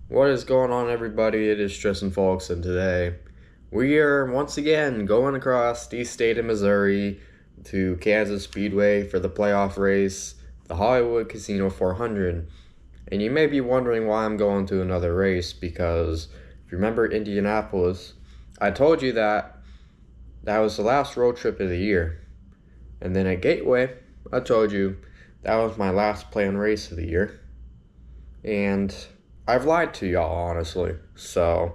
What is going on, everybody? It is Tristan Folks, and today we are once again going across the state of Missouri to Kansas Speedway for the playoff race, the Hollywood Casino 400. And you may be wondering why I'm going to another race, because if you remember Indianapolis, I told you that was the last road trip of the year. And then at Gateway, I told you that was my last planned race of the year. And I've lied to y'all, honestly. So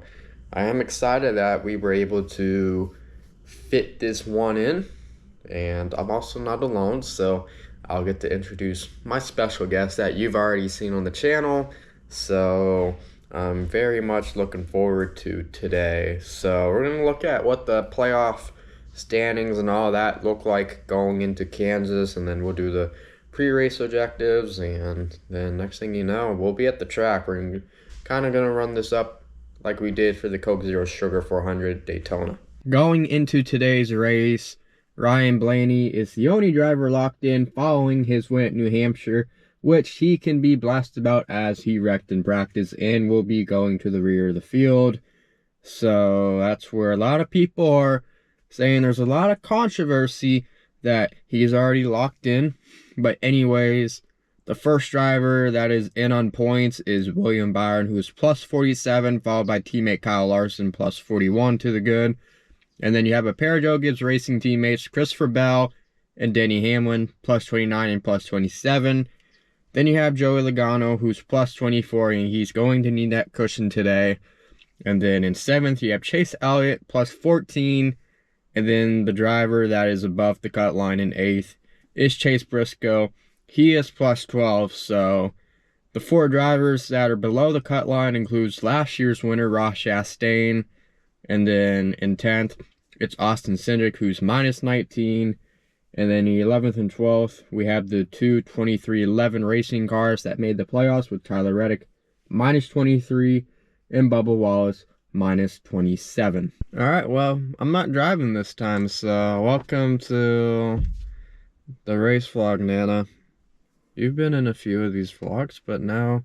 I am excited that we were able to fit this one in. And I'm also not alone, so I'll get to introduce my special guest that you've already seen on the channel. So I'm very much looking forward to today. So we're going to look at what the playoff standings and all that look like going into Kansas, and then we'll do the pre-race objectives, and then next thing you know, we'll be at the track. We're kind of going to run this up like we did for the Coke Zero Sugar 400 Daytona. Going into today's race, Ryan Blaney is the only driver locked in following his win at New Hampshire, which he can be blessed about as he wrecked in practice and will be going to the rear of the field. So that's where a lot of people are saying there's a lot of controversy that he's already locked in. But anyways, the first driver that is in on points is William Byron, who is plus 47, followed by teammate Kyle Larson, plus 41 to the good. And then you have a pair of Joe Gibbs Racing teammates, Christopher Bell and Denny Hamlin, plus 29 and plus 27. Then you have Joey Logano, who's plus 24, and he's going to need that cushion today. And then in 7th, you have Chase Elliott, plus 14. And then the driver that is above the cut line in 8th is Chase Briscoe. He is plus 12, so the 4 drivers that are below the cut line includes last year's winner, Ross Chastain. And then in 10th, it's Austin Cindric, who's minus 19. And then the 11th and 12th, we have the two 2311 racing cars that made the playoffs with Tyler Reddick, minus 23, and Bubba Wallace, minus 27. All right, well, I'm not driving this time, so welcome to the race vlog, Nana. You've been in a few of these vlogs, but now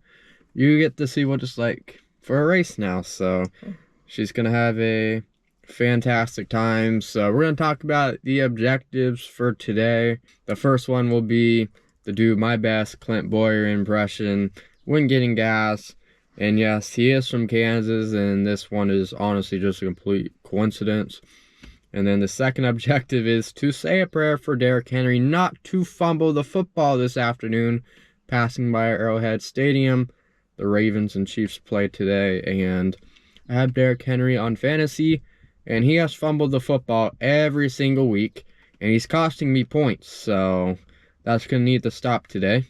you get to see what it's like for a race now. So she's gonna have a fantastic time. So we're gonna talk about the objectives for today. The first one will be to do my best Clint Boyer impression when getting gas. And yes, he is from Kansas, and this one is honestly just a complete coincidence. And then the second objective is to say a prayer for Derrick Henry not to fumble the football this afternoon, passing by Arrowhead Stadium. The Ravens and Chiefs play today, and I have Derrick Henry on fantasy, and he has fumbled the football every single week, and he's costing me points, so that's going to need to stop today.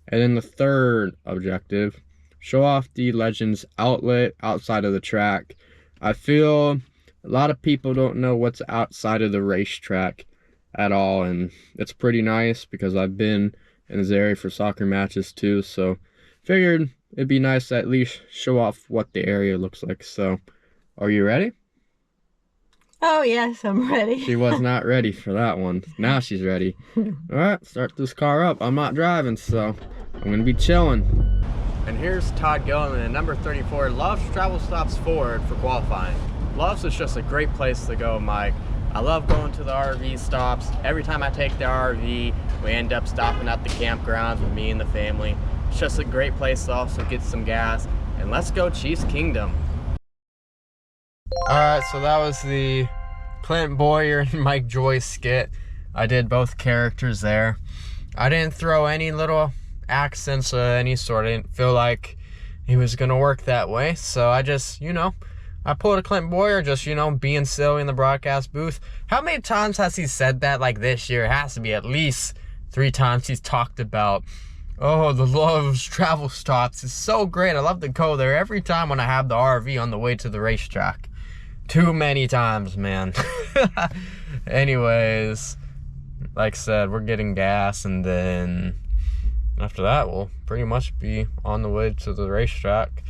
And then the third objective, show off the Legends outlet outside of the track. I feel a lot of people don't know what's outside of the racetrack at all, and it's pretty nice because I've been in this area for soccer matches too, so figured it'd be nice to at least show off what the area looks like. So, are you ready? Oh, yes, I'm ready. She was not ready for that one. Now she's ready. Alright, start this car up. I'm not driving, so I'm going to be chilling. And here's Todd Gilliland in number 34. Loves Travel Stops Ford for qualifying. Loves is just a great place to go, Mike. I love going to the RV stops. Every time I take the RV, we end up stopping at the campgrounds with me and the family. It's just a great place to also get some gas. And let's go Chiefs Kingdom. Alright, so that was the Clint Boyer and Mike Joyce skit. I did both characters there. I didn't throw any little accents of any sort. I didn't feel like he was going to work that way. So I just, I pulled a Clint Boyer, just, being silly in the broadcast booth. How many times has he said that like this year? It has to be at least 3 times he's talked about, oh, the Love's Travel Stops is so great. I love to go there every time when I have the RV on the way to the racetrack. Too many times, man. Anyways, like I said, we're getting gas, and then after that, we'll pretty much be on the way to the racetrack.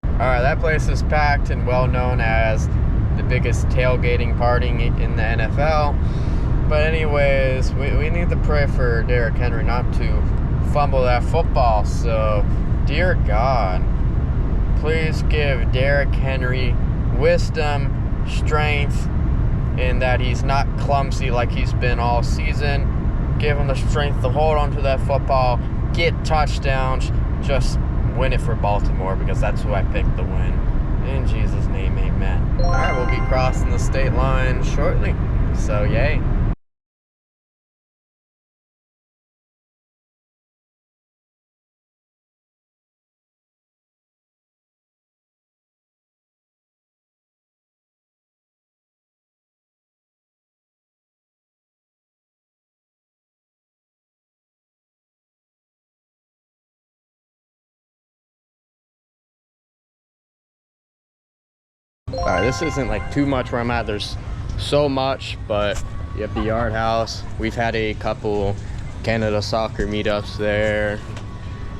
Alright, that place is packed and well known as the biggest tailgating party in the NFL. But anyways, we need to pray for Derrick Henry not to fumble that football. So, dear God, please give Derrick Henry wisdom, strength, and that he's not clumsy like he's been all season. Give him the strength to hold on to that football, get touchdowns, just win it for Baltimore, because that's who I picked to win. In Jesus' name, amen. All right, we'll be crossing the state line shortly, so yay. All right, this isn't like too much where I'm at. There's so much, but you have the Yard House. We've had a couple Canada soccer meetups there.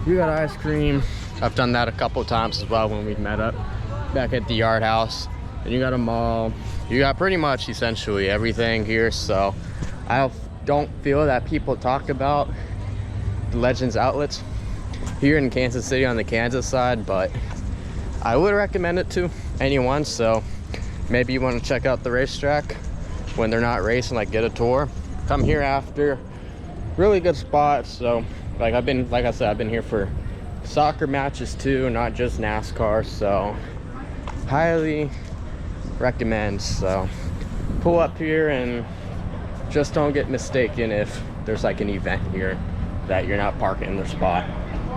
You got ice cream. I've done that a couple times as well when we've met up back at the Yard House. And you got a mall. You got pretty much essentially everything here. So I don't feel that people talk about the Legends outlets here in Kansas City on the Kansas side, but I would recommend it to anyone. So maybe you want to check out the racetrack when they're not racing, like get a tour, come here after. Really good spot. So like I said, I've been here for soccer matches too, not just NASCAR, so highly recommend. So pull up here and just don't get mistaken if there's like an event here that you're not parking in their spot,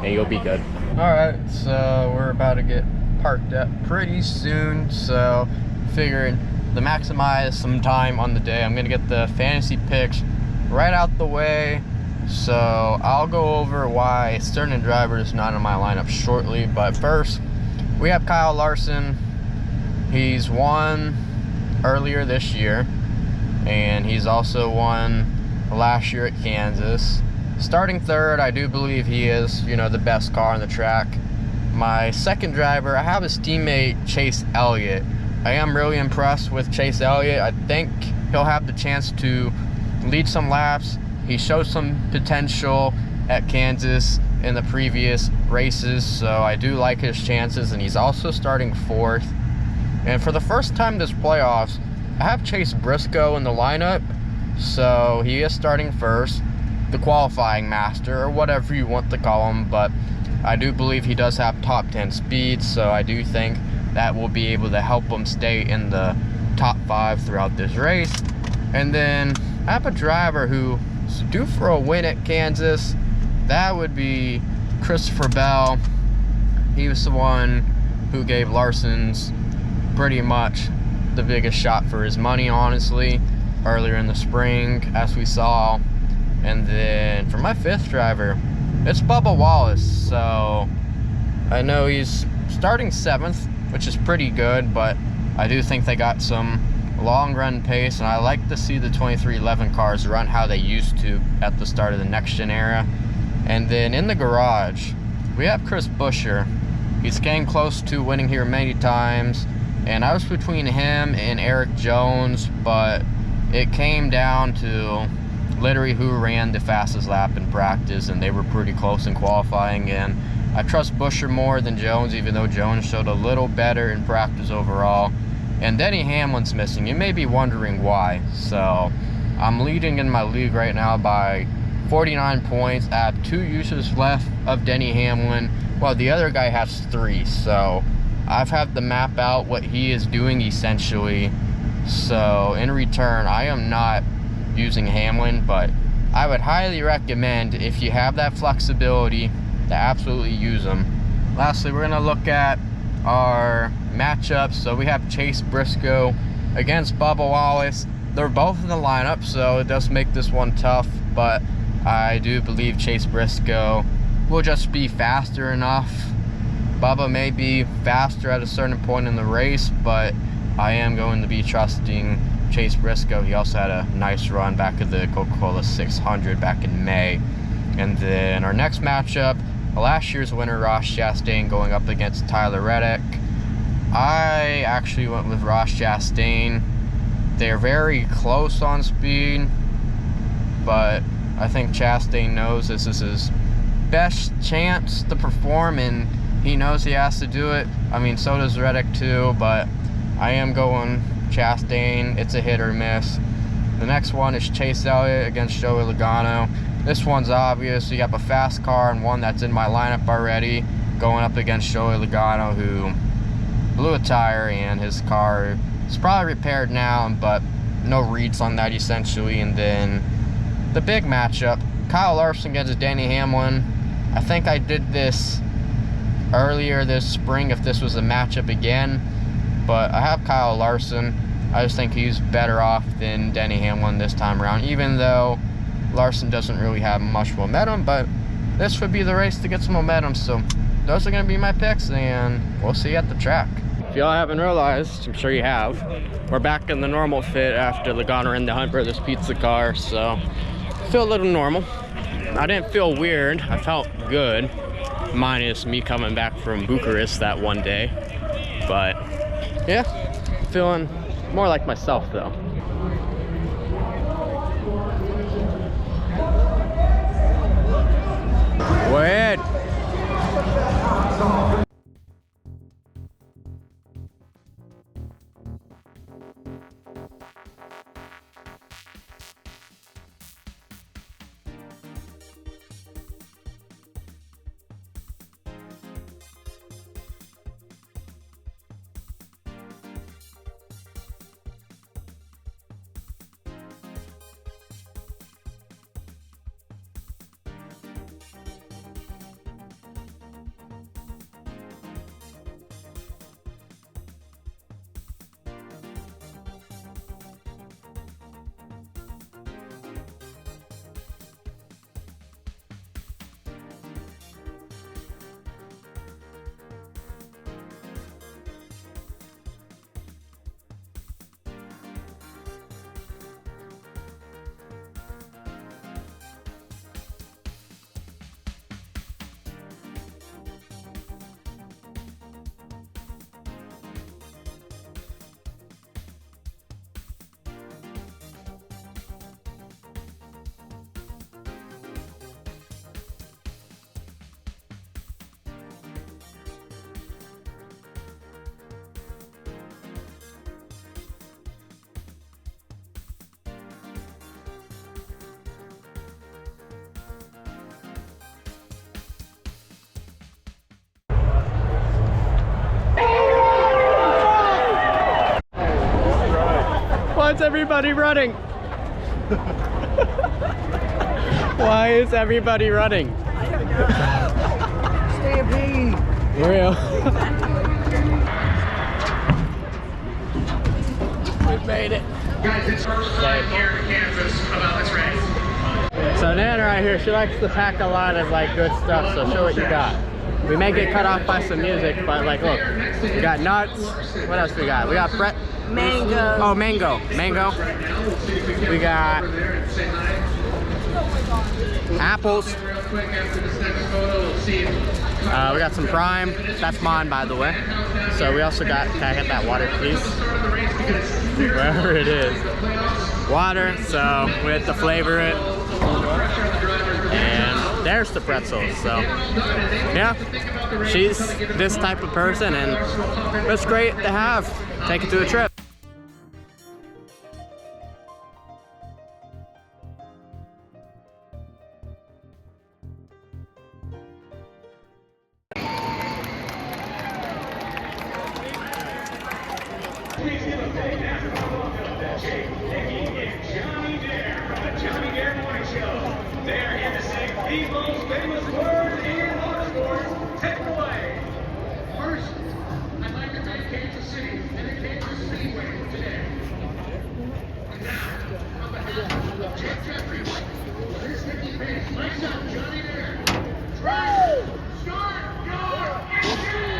and you'll be good. All right, so we're about to get parked up pretty soon, so figured to maximize some time on the day, I'm gonna get the fantasy picks right out the way. So I'll go over why certain drivers not in my lineup shortly, but first we have Kyle Larson. He's won earlier this year, and he's also won last year at Kansas. Starting third, I do believe he is, the best car on the track. My second driver, I have his teammate Chase Elliott. I am really impressed with Chase Elliott. I think he'll have the chance to lead some laps. He showed some potential at Kansas in the previous races, so I do like his chances, and he's also starting fourth. And for the first time this playoffs, I have Chase Briscoe in the lineup, so he is starting first, the qualifying master, or whatever you want to call him, but I do believe he does have top 10 speed, so I do think that will be able to help him stay in the top 5 throughout this race. And then I have a driver who's due for a win at Kansas. That would be Christopher Bell. He was the one who gave Larson's pretty much the biggest shot for his money, honestly, earlier in the spring, as we saw. And then for my fifth driver, it's Bubba Wallace. So I know he's starting 7th, which is pretty good, but I do think they got some long run pace, and I like to see the 2311 cars run how they used to at the start of the next gen era. And then in the garage, we have Chris Buescher. He's getting close to winning here many times, and I was between him and Eric Jones, but it came down to literally who ran the fastest lap in practice, and they were pretty close in qualifying. And I trust Buescher more than Jones, even though Jones showed a little better in practice overall. And Denny Hamlin's missing. You may be wondering why. So I'm leading in my league right now by 49 points. I have 2 uses left of Denny Hamlin, while the other guy has 3. So I've had to map out what he is doing essentially. So in return, I am not using Hamlin, but I would highly recommend, if you have that flexibility, to absolutely use them. Lastly, we're gonna look at our matchups. So we have Chase Briscoe against Bubba Wallace. They're both in the lineup, so it does make this one tough, but I do believe Chase Briscoe will just be faster enough. Bubba may be faster at a certain point in the race, but I am going to be trusting Chase Briscoe. He also had a nice run back at the Coca-Cola 600 back in May. And then our next matchup, last year's winner Ross Chastain going up against Tyler Reddick. I actually went with Ross Chastain. They're very close on speed. but I think Chastain knows this is his best chance to perform, and he knows he has to do it. I mean, so does Reddick too, but I am going Chastain. It's a hit or miss. The next one is Chase Elliott against Joey Logano. This one's obvious. You got a fast car and one that's in my lineup already going up against Joey Logano, who blew a tire, and his car is probably repaired now, but no reads on that essentially. And then the big matchup, Kyle Larson against Denny Hamlin. I think I did this earlier this spring if this was a matchup again, but I have Kyle Larson. I just think he's better off than Denny Hamlin this time around, even though Larson doesn't really have much momentum, but this would be the race to get some momentum. So those are going to be my picks, and we'll see you at the track. If y'all haven't realized, I'm sure you have, we're back in the normal fit after Logano in the Hunt Brothers pizza car, so I feel a little normal. I didn't feel weird, I felt good, minus me coming back from Bucharest that one day. But yeah, feeling more like myself though. Go ahead. Why is everybody running? Why is everybody running? Stampede! Real. We made it. Guys, it's first time here in Kansas about this race. So Nana right here, she likes to pack a lot of like good stuff, so show what you got. We may get cut off by some music, but like look, we got nuts. What else we got? We got Mango. Oh, mango. We got apples. We got some prime. That's mine, by the way. So we also got, can I get that water, please? Wherever it is. Water, so we have to flavor it. And there's the pretzels. So yeah, she's this type of person, and it's great to have. Take it to a trip. Johnny Dare Morning Show. They're here to say the most famous words in motorsports. Take it away. First, I'd like to thank Kansas City and the Kansas Speedway for today. And now, on behalf of Jeff Jeffrey, this Nicky Page, myself, Johnny Dare. Drive, start your engine!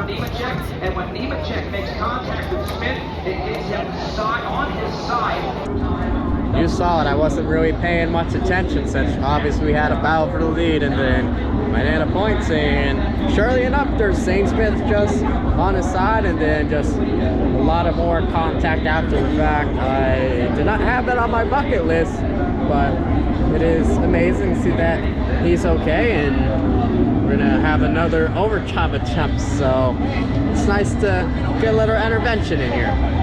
on Nemechek, and when Nemechek makes contact with Smith, it gets him on his side. You saw it, I wasn't really paying much attention since obviously we had a battle for the lead, and then my Nana points, and surely enough there's Zane Smith just on his side, and then just a lot of more contact after the fact. I did not have that on my bucket list, but it is amazing to see that he's okay, and we're gonna have another overtime attempt, so it's nice to get a little intervention in here.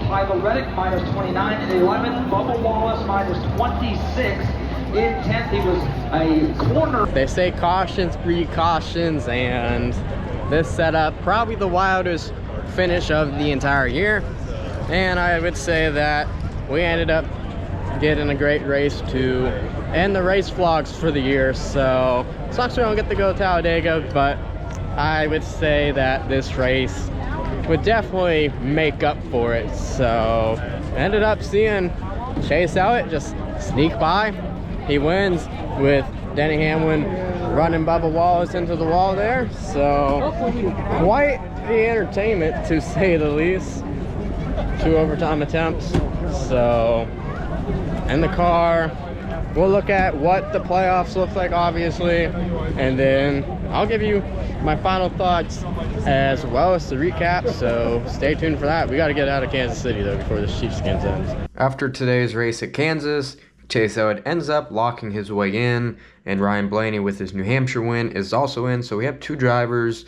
Michael Reddick minus 29 in 11th. Bubba Wallace minus 26 in 10th. He was a corner. They say cautions breed cautions, and this setup probably the wildest finish of the entire year. And I would say that we ended up getting a great race to end the race vlogs for the year. So it sucks we don't get to go to Talladega, but I would say that this race would definitely make up for it. So ended up seeing Chase Elliott just sneak by. He wins with Denny Hamlin running Bubba Wallace into the wall there. So quite the entertainment, to say the least. 2 overtime attempts. So in the car, we'll look at what the playoffs look like, obviously, and then I'll give you my final thoughts as well as the recap, so stay tuned for that. We got to get out of Kansas City though before the sheepskins ends. After today's race at Kansas, Chase Elliott ends up locking his way in, and Ryan Blaney with his New Hampshire win is also in. So we have 2 drivers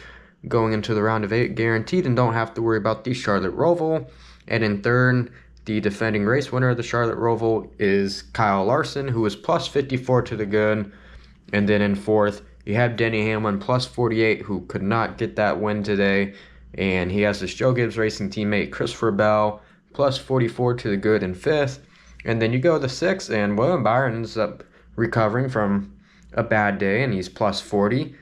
going into the round of 8 guaranteed and don't have to worry about the Charlotte Roval. And in third, the defending race winner of the Charlotte Roval is Kyle Larson, who is plus 54 to the good. And then in fourth, you have Denny Hamlin plus 48, who could not get that win today. And he has his Joe Gibbs Racing teammate Christopher Bell plus 44 to the good in fifth. And then you go to sixth, and William Byron ends up recovering from a bad day, and he's plus 40.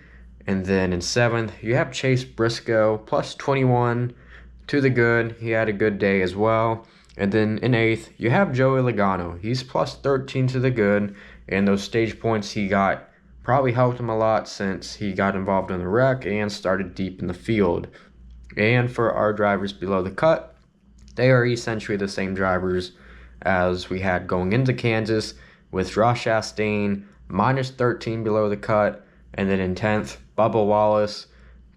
And then in seventh, you have Chase Briscoe plus 21 to the good. He had a good day as well. And then in 8th, you have Joey Logano. He's plus 13 to the good, and those stage points he got probably helped him a lot since he got involved in the wreck and started deep in the field. And for our drivers below the cut, they are essentially the same drivers as we had going into Kansas, with Josh Chastain minus 13 below the cut, and then in 10th, Bubba Wallace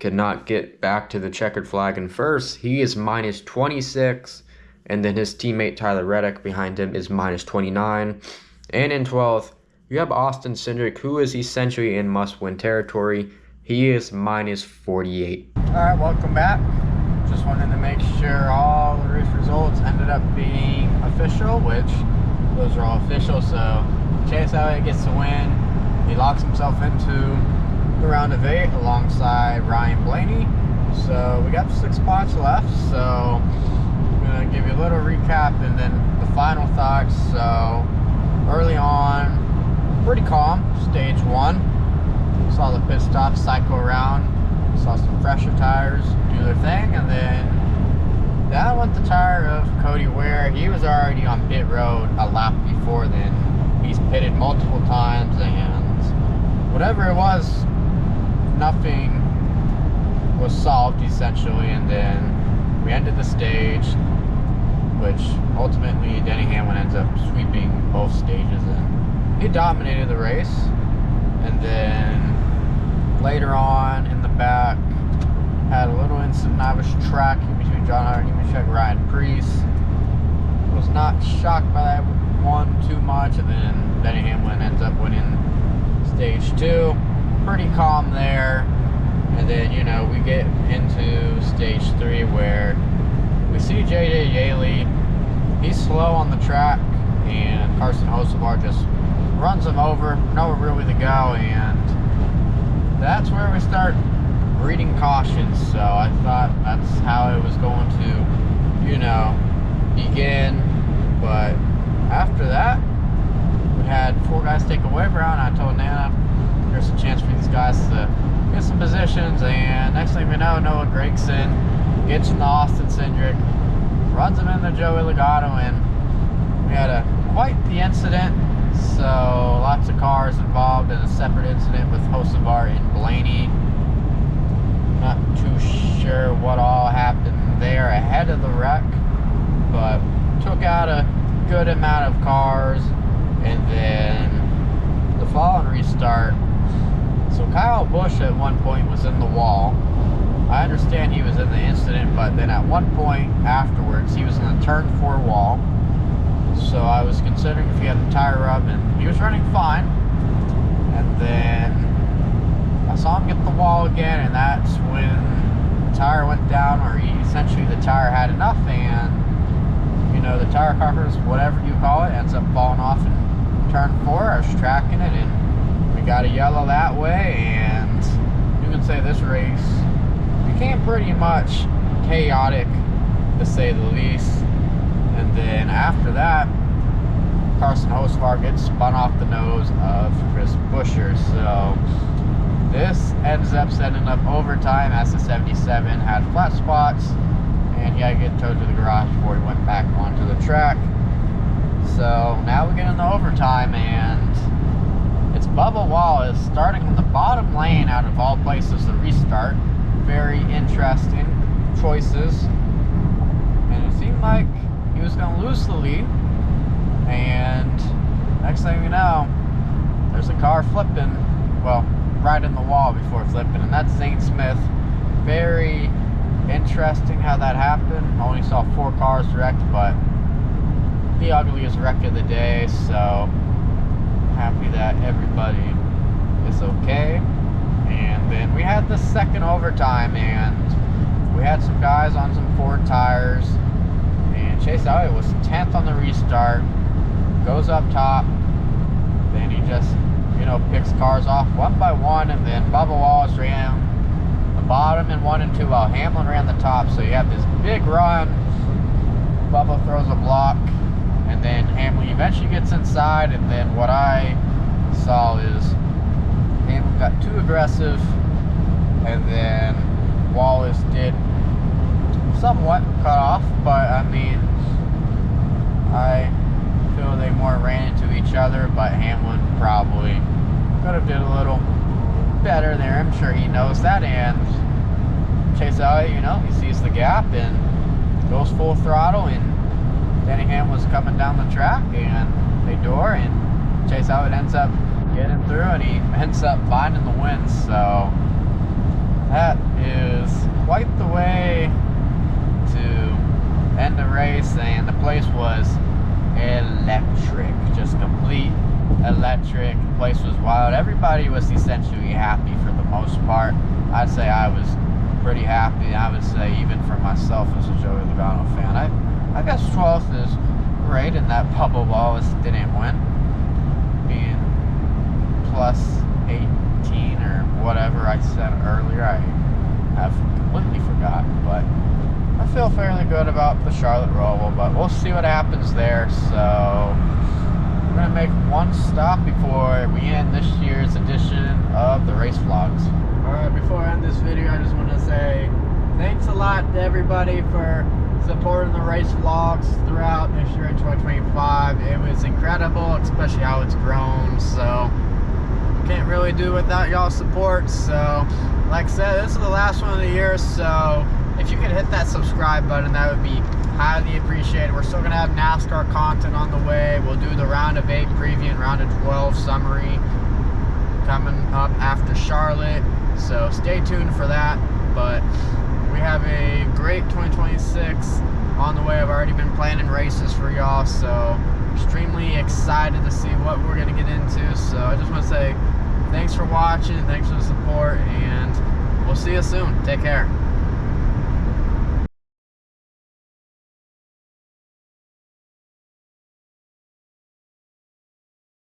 could not get back to the checkered flag in first. He is minus 26, and then his teammate Tyler Reddick behind him is minus 29. And in 12th, you have Austin Cindric, who is essentially in must-win territory. He is minus 48. All right, welcome back. Just wanted to make sure all the race results ended up being official, which those are all official. So Chase Elliott gets the win. He locks himself into the round of 8 alongside Ryan Blaney. So we got 6 spots left. So I'm going to give you a little recap and then the final thoughts. So early on, pretty calm, stage 1. Saw the pit stop cycle around. Saw some fresher tires do their thing, and then down went the tire of Cody Ware. He was already on pit road a lap before then. He's pitted multiple times, and whatever it was, nothing was solved essentially. And then we ended the stage, which ultimately Denny Hamlin ends up sweeping both stages, and he dominated the race. And then later on in the back, had a little incident. I was tracking between John Hunter and Ryan Preece. Was not shocked by that one too much, and then Denny Hamlin ends up winning stage 2. Pretty calm there. And then, you know, we get into stage 3 where we see JJ Yaley. He's slow on the track, and Carson Hocevar just runs him over, nowhere really to go, and that's where we start reading cautions. So I thought that's how it was going to, you know, begin. But after that, we had 4 guys take a wave around. I told Nana there's a chance for these guys to get some positions, and next thing we know, Noah Gragson gets in the Austin Cindric, runs him into Joey Logano, and we had quite the incident. So lots of cars involved in a separate incident with Hocevar and Blaney. Not too sure what all happened there ahead of the wreck, but took out a good amount of cars. And then the following restart, so Kyle Busch at one point was in the wall. I understand he was in the incident, but then at one point afterwards he was in the turn 4 wall. So I was considering if he had the tire rub, and he was running fine. And then I saw him get the wall again, and that's when the tire went down, or essentially the tire had enough, and, you know, the tire carcass, whatever you call it, ends up falling off in turn 4. I was tracking it, and we got a yellow that way, and you can say this race became pretty much chaotic, to say the least. And then after that, Carson Hocevar gets spun off the nose of Chris Buescher. So this ends up setting up overtime, as the 77 had flat spots, and he had to get towed to the garage before he went back onto the track. So now we get into overtime, and it's Bubba Wallace starting in the bottom lane out of all places to restart. Very interesting choices, and it seemed like he was going to lose the lead, and next thing you know, there's a car flipping, well, right in the wall before flipping, and that's Zane Smith. Very interesting how that happened. Only saw 4 cars wrecked, but the ugliest wreck of the day, so happy that everybody is okay. And then we had the second overtime, and we had some guys on some Ford tires. Chase Elliott was 10th on the restart, goes up top, then he just, you know, picks cars off one by one, and then Bubba Wallace ran the bottom in 1 and 2 while Hamlin ran the top. So you have this big run, Bubba throws a block, and then Hamlin eventually gets inside, and then what I saw is Hamlin got too aggressive, and then Wallace did somewhat cut off, but I mean, I feel they more ran into each other, but Hamlin probably could have did a little better there. I'm sure he knows that, and Chase Elliott, you know, he sees the gap and goes full throttle, and Denny Hamlin's coming down the track, and they door, and Chase Elliott ends up getting through, and he ends up finding the win. So that is quite the way to end the race, and the place was electric, just complete electric. The place was wild. Everybody was essentially happy for the most part. I'd say I was pretty happy. I would say even for myself as a Joey Logano fan, I guess 12th is great, and that bubble Wallace didn't win, being plus 18 or whatever I said earlier. I have completely forgotten, but I feel fairly good about the Charlotte Roval, but we'll see what happens there. So we're going to make one stop before we end this year's edition of the Race Vlogs. Alright, before I end this video, I just want to say thanks a lot to everybody for supporting the Race Vlogs throughout this year in 2025. It was incredible, especially how it's grown, so can't really do without y'all's support. So like I said, this is the last one of the year, so if you could hit that subscribe button, that would be highly appreciated. We're still going to have NASCAR content on the way. We'll do the round of 8 preview and round of 12 summary coming up after Charlotte, so stay tuned for that. But we have a great 2026 on the way. I've already been planning races for y'all, so extremely excited to see what we're going to get into. So I just want to say thanks for watching, thanks for the support, and we'll see you soon. Take care.